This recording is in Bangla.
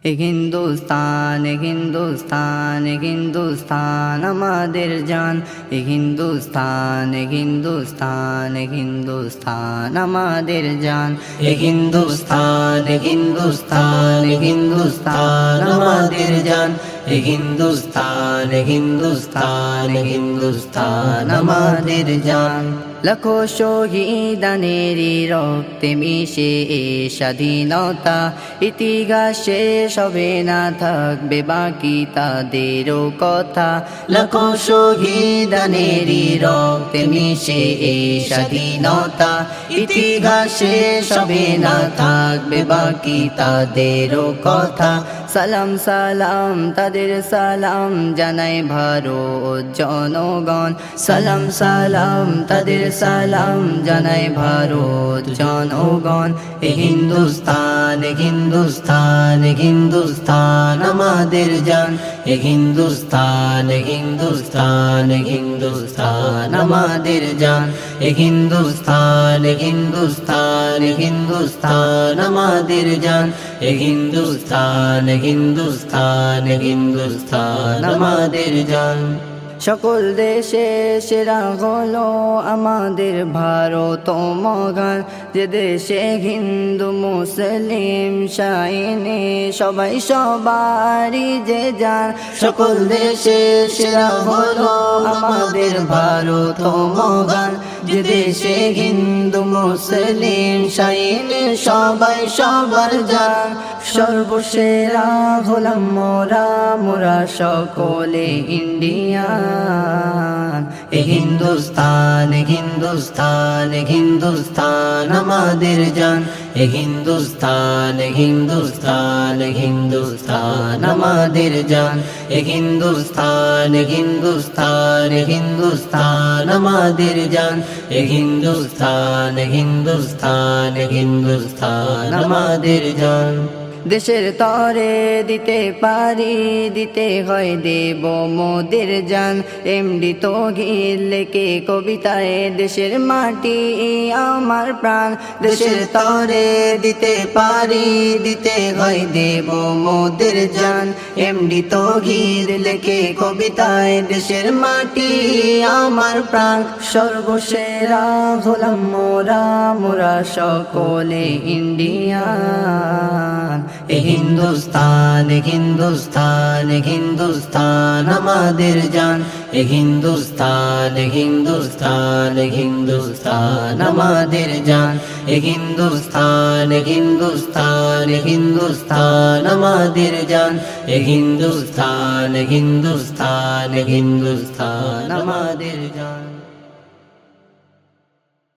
হিন্দুস্তান হিন্দুস্তান হিন্দুস্তান আমাদের জান। হিন্দুস্তান হিন্দুস্তান হিন্দুস্তান আমাদের জান। হিন্দুস্তান হিন্দুস্তান হিন্দুস্তান আমাদের জান। হিন্দুস্তান হিন্দুস্তান হিন্দুস্তান আমাদের জান। লাখো শহীদানেরই রক্তে মিশে এ স্বাধীনতা, ইতিহাসে সবে না থাকবে বাকি তাদেরও কথা। লাখো শহীদানেরই রক্তে মিশে এ স্বাধীনতা, ইতিহাসে সবে না থাকবে বাকি তাদেরও কথা। সালাম সালাম তাদের সালাম জানাই ভারত জনগণ। সালাম সালাম তাদের সালাম জানাই ভারত জনগণ। হিন্দুস্তান হিন্দুস্তান হিন্দুস্তান আমাদের জান। হিন্দুস্তান হিন্দুস্তান হিন্দুস্তান আমাদের জান। হিন্দুস্তান হিন্দুস্তান হিন্দুস্তান আমাদের জান। হিন্দুস্তান হিন্দুস্তান হিন্দুস্তান আমাদের জান। সকল দেশে সেরা হলো আমাদের ভারত মহান। যে দেশে হিন্দু মুসলিম শাইনে সবাই সবারই যে জান। সকল দেশে সেরা হলো আমাদের ভারত মহান। যে দেশে হিন্দু মুসলিম শাইনে সবাই সবার জান। সর্বসেরা হলাম মোরা, মোরা সকলে ইন্ডিয়ান। হিন্দুস্তান হিন্দুস্তান হিন্দুস্তান আমাদের জান। হিন্দুস্তান হিন্দুস্তান হিন্দুস্তান আমাদের জান। হিন্দুস্তান হিন্দুস্তান হিন্দুস্তান আমাদের জান। হিন্দুস্তান হিন্দুস্তান হিন্দুস্তান আমাদের জান। দেশের তরে দিতে পারি, দিতে হয় দেব মোদের জান। এমডি তৌহিদ লেখে কবিতায় দেশের মাটি আমার প্রাণ। দেশের তরে দিতে পারি, দিতে হয় দেব মোদের জান। এমডি তৌহিদ লেখে কবিতায় দেশের মাটি আমার প্রাণ। সর্বসেরা হলাম মোরা, মোরা সকলে ইন্ডিয়ান। হিন্দুস্তান হিন্দুস্তান হিন্দুস্তান আমাদের জান। হিন্দুস্তান হিন্দুস্তান হিন্দুস্তান আমাদের জান। হিন্দুস্তান হিন্দুস্তান হিন্দুস্তান আমাদের জান। হিন্দুস্তান হিন্দুস্তান হিন্দুস্তান আমাদের জান।